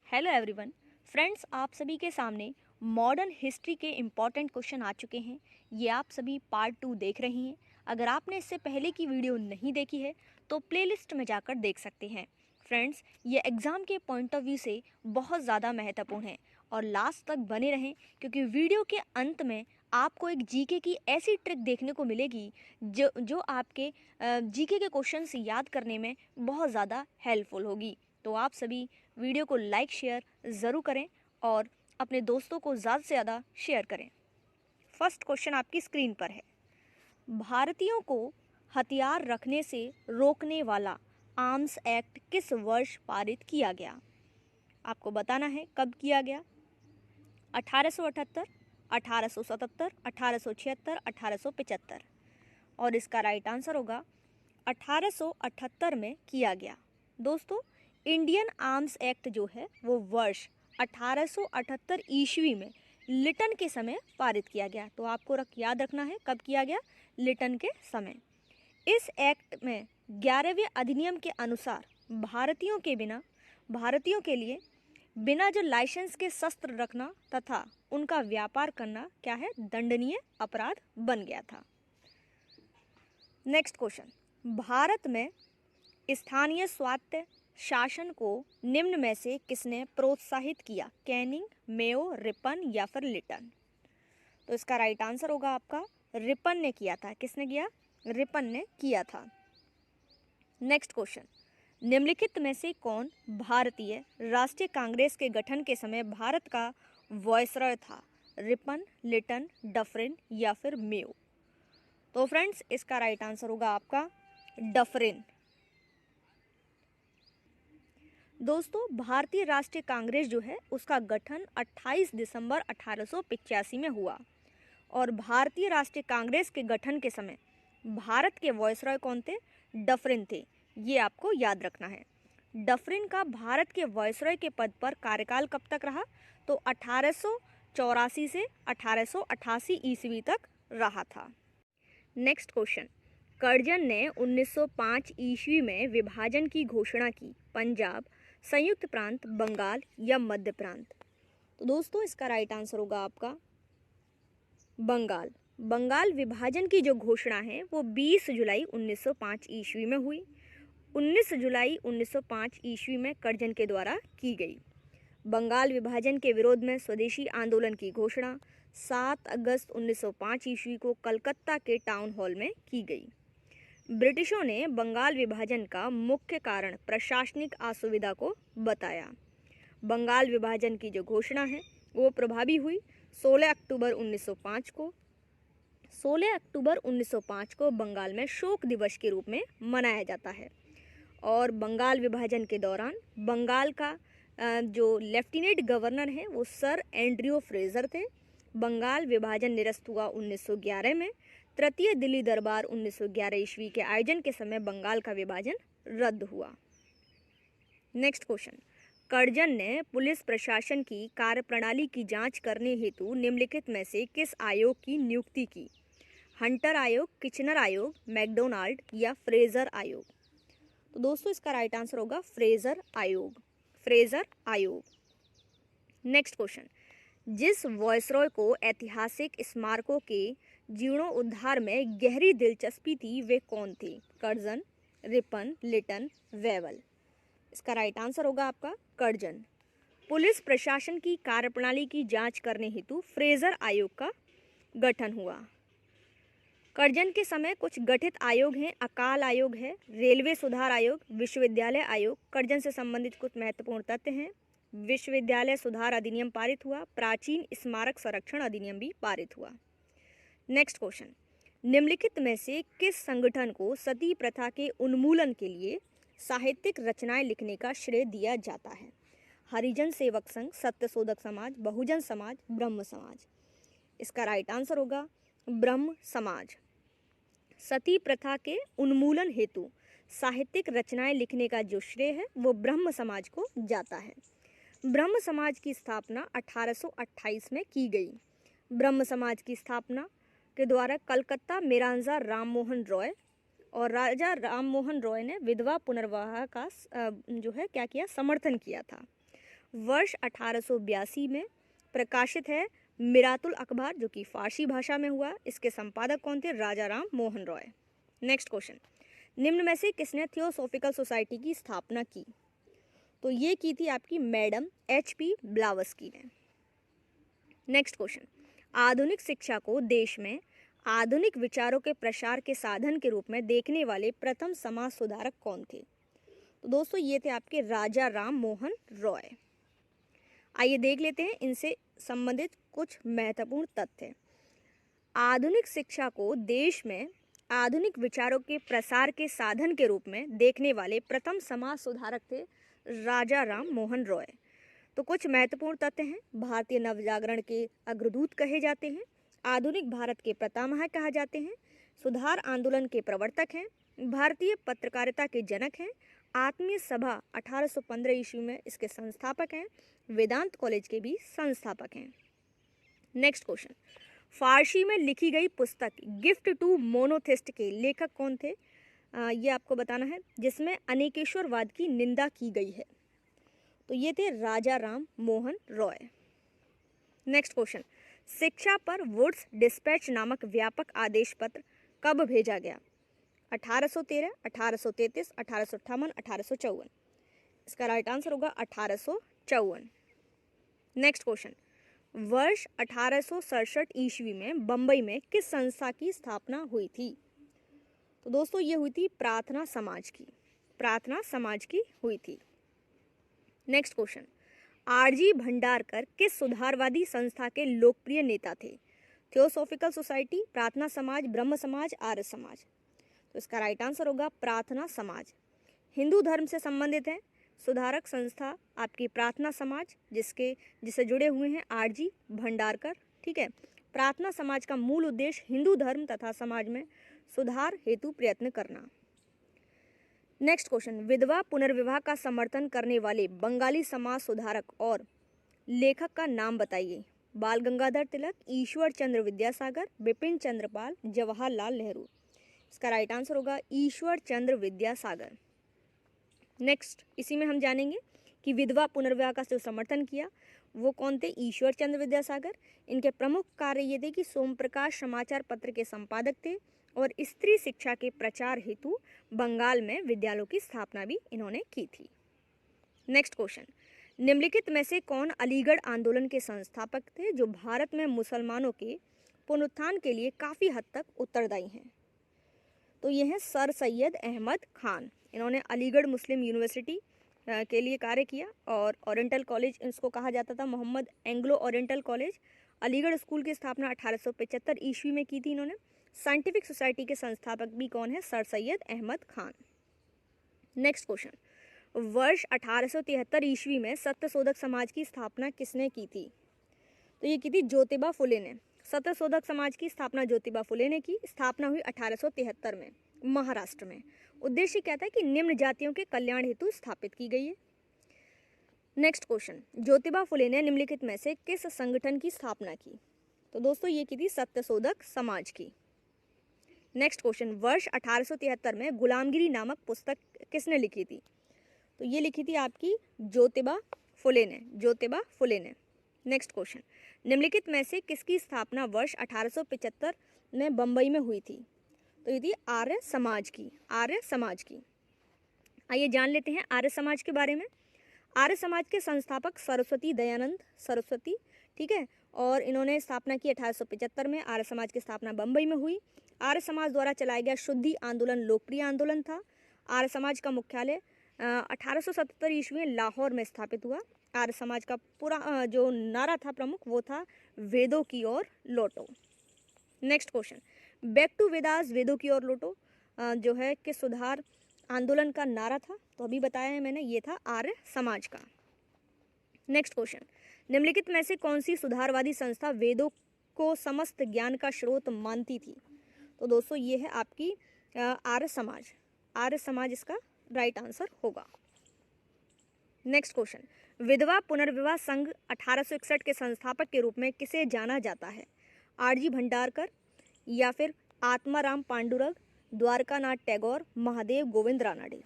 Hello everyone. Friends, आप सभी के सामने मॉडर्न हिस्ट्री के इम्पॉर्टेंट क्वेश्चन आ चुके हैं। ये आप सभी पार्ट 2 देख रही हैं। अगर आपने इससे पहले की वीडियो नहीं देखी है तो प्लेलिस्ट में जाकर देख सकते हैं। फ्रेंड्स, ये एग्ज़ाम के पॉइंट ऑफ व्यू से बहुत ज़्यादा महत्वपूर्ण है और लास्ट तक बने रहें, क्योंकि वीडियो के अंत में आपको एक जीके की ऐसी ट्रिक देखने को मिलेगी जो आपके जीके के क्वेश्चंस याद करने में बहुत ज़्यादा हेल्पफुल होगी। तो आप सभी वीडियो को लाइक शेयर ज़रूर करें और अपने दोस्तों को ज़्यादा से ज़्यादा शेयर करें। फर्स्ट क्वेश्चन आपकी स्क्रीन पर है। भारतीयों को हथियार रखने से रोकने वाला आर्म्स एक्ट किस वर्ष पारित किया गया? आपको बताना है कब किया गया। 1878, 1877, 1876, 1875। और इसका राइट आंसर होगा 1878 में किया गया। दोस्तों, इंडियन आर्म्स एक्ट जो है वो वर्ष 1878 ईस्वी में लिटन के समय पारित किया गया। तो आपको याद रखना है कब किया गया, लिटन के समय। इस एक्ट में 11वें अधिनियम के अनुसार भारतीयों के लिए बिना जो लाइसेंस के शस्त्र रखना तथा उनका व्यापार करना क्या है, दंडनीय अपराध बन गया था। नेक्स्ट क्वेश्चन, भारत में स्थानीय स्वायत्त शासन को निम्न में से किसने प्रोत्साहित किया? कैनिंग, मेयो, रिपन या फिर लिटन? तो इसका राइट आंसर होगा आपका रिपन ने किया था। किसने किया? रिपन ने किया था। नेक्स्ट क्वेश्चन, निम्नलिखित में से कौन भारतीय राष्ट्रीय कांग्रेस के गठन के समय भारत का वायसरॉय था? रिपन, लिटन, डफरिन या फिर मेयो? तो फ्रेंड्स, इसका राइट आंसर होगा आपका डफरिन। दोस्तों, भारतीय राष्ट्रीय कांग्रेस जो है उसका गठन 28 दिसंबर 1885 में हुआ और भारतीय राष्ट्रीय कांग्रेस के गठन के समय भारत के वायसरॉय कौन थे? डफरिन थे। ये आपको याद रखना है। डफरिन का भारत के वायसरॉय के पद पर कार्यकाल कब तक रहा? तो 1884 से 1888 ईस्वी तक रहा था। नेक्स्ट क्वेश्चन, कर्जन ने 1905 ईस्वी में विभाजन की घोषणा की। पंजाब, संयुक्त प्रांत, बंगाल या मध्य प्रांत? तो दोस्तों, इसका राइट आंसर होगा आपका बंगाल। बंगाल विभाजन की जो घोषणा है वो 20 जुलाई 1905 ईस्वी में हुई। 19 जुलाई 1905 ईस्वी में कर्जन के द्वारा की गई। बंगाल विभाजन के विरोध में स्वदेशी आंदोलन की घोषणा 7 अगस्त 1905 ईस्वी को कलकत्ता के टाउन हॉल में की गई। ब्रिटिशों ने बंगाल विभाजन का मुख्य कारण प्रशासनिक असुविधा को बताया। बंगाल विभाजन की जो घोषणा है वो प्रभावी हुई 16 अक्टूबर 1905 को। 16 अक्टूबर 1905 को बंगाल में शोक दिवस के रूप में मनाया जाता है और बंगाल विभाजन के दौरान बंगाल का जो लेफ्टिनेंट गवर्नर है वो सर एंड्रयू फ्रेजर थे। बंगाल विभाजन निरस्त हुआ 1911 में। तृतीय दिल्ली दरबार 1911 ईस्वी के आयोजन के समय बंगाल का विभाजन रद्द हुआ। नेक्स्ट क्वेश्चन, कर्जन ने पुलिस प्रशासन की कार्यप्रणाली की जांच करने हेतु निम्नलिखित में से किस आयोग की नियुक्ति की? हंटर आयोग, किचनर आयोग, मैकडोनाल्ड या फ्रेजर आयोग? तो दोस्तों, इसका राइट आंसर होगा फ्रेजर आयोग। फ्रेजर आयोग। नेक्स्ट क्वेश्चन, जिस वायसरॉय को ऐतिहासिक स्मारकों के जीर्णोद्धार में गहरी दिलचस्पी थी वे कौन थे? Curzon, Ripon, Lytton, Wavell? इसका राइट आंसर होगा आपका कर्जन। पुलिस प्रशासन की कार्यप्रणाली की जांच करने हेतु फ्रेजर आयोग का गठन हुआ। कर्जन के समय कुछ गठित आयोग हैं। अकाल आयोग है, रेलवे सुधार आयोग, विश्वविद्यालय आयोग। कर्जन से संबंधित कुछ महत्वपूर्ण तथ्य हैं। विश्वविद्यालय सुधार अधिनियम पारित हुआ। प्राचीन स्मारक संरक्षण अधिनियम भी पारित हुआ। नेक्स्ट क्वेश्चन, निम्नलिखित में से किस संगठन को सती प्रथा के उन्मूलन के लिए साहित्यिक रचनाएं लिखने का श्रेय दिया जाता है? हरिजन सेवक संघ, सत्यशोधक समाज, बहुजन समाज, ब्रह्म समाज? इसका राइट आंसर होगा ब्रह्म समाज। सती प्रथा के उन्मूलन हेतु साहित्यिक रचनाएं लिखने का जो श्रेय है वो ब्रह्म समाज को जाता है। ब्रह्म समाज की स्थापना 1828 में की गई। ब्रह्म समाज की स्थापना के द्वारा कलकत्ता महाराजा राममोहन रॉय और राजा राममोहन रॉय ने विधवा पुनर्विवाह का जो है क्या किया, समर्थन किया था। वर्ष 1882 में प्रकाशित है मिरातुल अखबार, जो कि फारसी भाषा में हुआ। इसके संपादक कौन थे? राजा राम मोहन रॉय। नेक्स्ट क्वेश्चन, निम्न में से किसने थियोसॉफिकल सोसाइटी की स्थापना की? तो ये की थी आपकी मैडम HP ब्लावस्की ने। नेक्स्ट क्वेश्चन, आधुनिक शिक्षा को देश में आधुनिक विचारों के प्रसार के साधन के रूप में देखने वाले प्रथम समाज सुधारक कौन थे? तो दोस्तों ये थे आपके राजा राम मोहन रॉय। आइए देख लेते हैं इनसे संबंधित कुछ महत्वपूर्ण तथ्य। आधुनिक शिक्षा को देश में आधुनिक विचारों के प्रसार के साधन के रूप में देखने वाले प्रथम समाज सुधारक थे राजा राम मोहन रॉय। तो कुछ महत्वपूर्ण तथ्य हैं। भारतीय नवजागरण के अग्रदूत कहे जाते हैं, आधुनिक भारत के पितामह कहा जाते हैं, सुधार आंदोलन के प्रवर्तक हैं, भारतीय पत्रकारिता के जनक हैं, आत्मीय सभा 1815 ईस्वी में इसके संस्थापक हैं, वेदांत कॉलेज के भी संस्थापक हैं। नेक्स्ट क्वेश्चन, फारसी में लिखी गई पुस्तक गिफ्ट टू मोनोथिस्ट के लेखक कौन थे? ये आपको बताना है, जिसमें अनेकेश्वरवाद की निंदा की गई है। तो ये थे राजा राम मोहन रॉय। नेक्स्ट क्वेश्चन, शिक्षा पर वुड्स डिस्पैच नामक व्यापक आदेश पत्र कब भेजा गया? 1813, 1833, 1858, 1854। इसका राइट आंसर होगा 1854। नेक्स्ट क्वेश्चन, वर्ष 1867 ईस्वी में बंबई में किस संस्था की स्थापना हुई थी? तो दोस्तों ये हुई थी प्रार्थना समाज की। प्रार्थना समाज की हुई थी। नेक्स्ट क्वेश्चन, RG भंडारकर किस सुधारवादी संस्था के लोकप्रिय नेता थे? थियोसॉफिकल सोसाइटी, प्रार्थना समाज, ब्रह्म समाज, आर्य समाज। तो इसका राइट आंसर होगा प्रार्थना समाज। हिंदू धर्म से संबंधित है सुधारक संस्था आपकी प्रार्थना समाज, जिससे जुड़े हुए हैं RG भंडारकर। ठीक है, प्रार्थना समाज का मूल उद्देश्य हिंदू धर्म तथा समाज में सुधार हेतु प्रयत्न करना। नेक्स्ट क्वेश्चन, विधवा पुनर्विवाह का समर्थन करने वाले बंगाली समाज सुधारक और लेखक का नाम बताइए। बाल गंगाधर तिलक, ईश्वर चंद्र विद्यासागर, बिपिन चंद्र पाल, जवाहरलाल नेहरू। इसका राइट आंसर होगा ईश्वर चंद्र विद्यासागर। नेक्स्ट, इसी में हम जानेंगे कि विधवा पुनर्विवाह का जो समर्थन किया वो कौन थे? ईश्वर चंद्र विद्यासागर। इनके प्रमुख कार्य ये थे कि सोम प्रकाश समाचार पत्र के संपादक थे और स्त्री शिक्षा के प्रचार हेतु बंगाल में विद्यालयों की स्थापना भी इन्होंने की थी। नेक्स्ट क्वेश्चन, निम्नलिखित में से कौन अलीगढ़ आंदोलन के संस्थापक थे जो भारत में मुसलमानों के पुनरुत्थान के लिए काफ़ी हद तक उत्तरदायी हैं? तो ये हैं सर सैयद अहमद खान। इन्होंने अलीगढ़ मुस्लिम यूनिवर्सिटी के लिए कार्य किया और ओरिएंटल कॉलेज इसको कहा जाता था, Mohammad Anglo Oriental College. Aligarh school की स्थापना 1875 ईस्वी में की थी इन्होंने। साइंटिफिक सोसाइटी के संस्थापक भी कौन है? Sir Syed Ahmad Khan. Next question, वर्ष 1873 ईस्वी में सत्यशोधक समाज की स्थापना किसने की थी? तो ये की थी ज्योतिबा फुले ने। सत्यशोधक समाज की स्थापना ज्योतिबा फुले ने की। स्थापना हुई 1873 में महाराष्ट्र में। उद्देश्य क्या था कि निम्न जातियों के कल्याण हेतु स्थापित की गई है। नेक्स्ट क्वेश्चन, ज्योतिबा फुले ने निम्नलिखित में से किस संगठन की स्थापना की? तो दोस्तों ये की थी सत्यशोधक समाज की। नेक्स्ट क्वेश्चन, वर्ष 1873 में गुलामगिरी नामक पुस्तक किसने लिखी थी? तो ये लिखी थी आपकी ज्योतिबा फुले ने। ज्योतिबा फुले ने। नेक्स्ट क्वेश्चन, निम्नलिखित में से किसकी स्थापना वर्ष 1875 में बंबई में हुई थी? तो ये थी आर्य समाज की। आर्य समाज की। आइए जान लेते हैं आर्य समाज के बारे में। आर्य समाज के संस्थापक सरस्वती दयानंद सरस्वती, ठीक है, और इन्होंने स्थापना की 1875 में। आर्य समाज की स्थापना बंबई में हुई। आर्य समाज द्वारा चलाया गया शुद्धि आंदोलन लोकप्रिय आंदोलन था। आर्य समाज का मुख्यालय 1877 ईस्वी में लाहौर में स्थापित हुआ। आर्य समाज का पूरा जो नारा था प्रमुख वो था वेदों की ओर लौटो। Next question, back to Vedas, वेदों की ओर लौटो जो है कि सुधार आंदोलन का नारा था। तो अभी बताया है मैंने, ये था आर्य समाज का। नेक्स्ट क्वेश्चन, निम्नलिखित में से कौन सी सुधारवादी संस्था वेदों को समस्त ज्ञान का स्रोत मानती थी? तो दोस्तों ये है आपकी आर्य समाज। आर्य समाज इसका राइट आंसर होगा। नेक्स्ट क्वेश्चन, विधवा पुनर्विवाह संघ 1861 के संस्थापक के रूप में किसे जाना जाता है? RG भंडारकर या फिर आत्माराम पांडुरंग, द्वारकानाथ टैगोर, महादेव गोविंद रानाडे।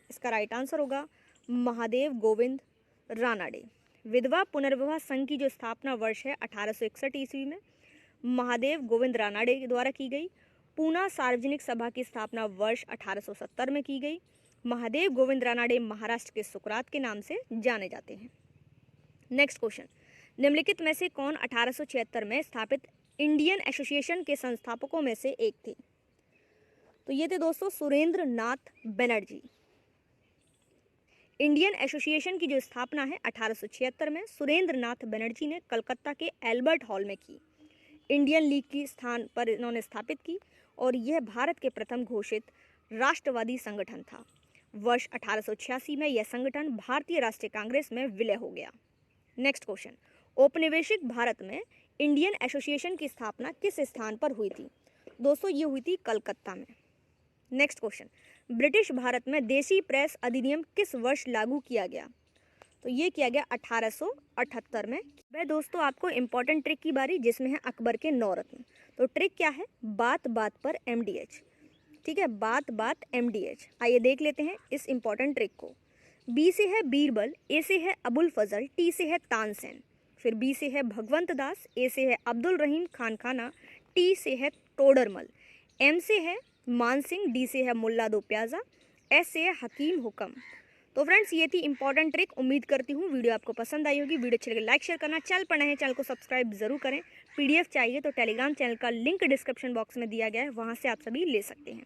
इसका राइट आंसर होगा महादेव गोविंद रानाडे। विधवा पुनर्विवाह संघ की जो स्थापना वर्ष है 1861 ईस्वी में महादेव गोविंद रानाडे के द्वारा की गई। पूना सार्वजनिक सभा की स्थापना वर्ष 1870 में की गई। महादेव गोविंद रानाडे महाराष्ट्र के सुकरात के नाम से जाने जाते हैं। नेक्स्ट क्वेश्चन, निम्नलिखित में से कौन 1876 में स्थापित इंडियन एसोसिएशन के संस्थापकों में से एक थे? तो ये थे दोस्तों सुरेंद्र नाथ बनर्जी। इंडियन एसोसिएशन की जो स्थापना है 1876 में सुरेंद्र नाथ बनर्जी ने कलकत्ता के एल्बर्ट हॉल में की। इंडियन लीग की स्थान पर इन्होंने स्थापित की और यह भारत के प्रथम घोषित राष्ट्रवादी संगठन था। वर्ष 1886 में यह संगठन भारतीय राष्ट्रीय कांग्रेस में विलय हो गया। नेक्स्ट क्वेश्चन, औपनिवेशिक भारत में इंडियन एसोसिएशन की स्थापना किस स्थान पर हुई थी? दोस्तों ये हुई थी कलकत्ता में। नेक्स्ट क्वेश्चन, ब्रिटिश भारत में देशी प्रेस अधिनियम किस वर्ष लागू किया गया? तो ये किया गया 1878 में। वह दोस्तों आपको इंपॉर्टेंट ट्रिक की बारी, जिसमें है अकबर के 9 रत्न। तो ट्रिक क्या है? बात बात पर MDH। ठीक है, बात बात MDH। आइए देख लेते हैं इस इंपॉर्टेंट ट्रिक को। बी से है बीरबल, ए से है अबुल फजल, टी से है तानसेन, फिर बी से है भगवंत दास, ए से है अब्दुल रहीम खान खाना, टी से है टोडरमल, एम से है मान सिंह, डी से है मुल्ला दो प्याजा, एस से है हकीम हुकम। तो फ्रेंड्स ये थी इंपॉर्टेंट ट्रिक। उम्मीद करती हूँ वीडियो आपको पसंद आई होगी। वीडियो अच्छी लगे लाइक शेयर करना, चैनल पर नए हैं चैनल को सब्सक्राइब जरूर करें। PDF चाहिए तो टेलीग्राम चैनल का लिंक डिस्क्रिप्शन बॉक्स में दिया गया है, वहाँ से आप सभी ले सकते हैं।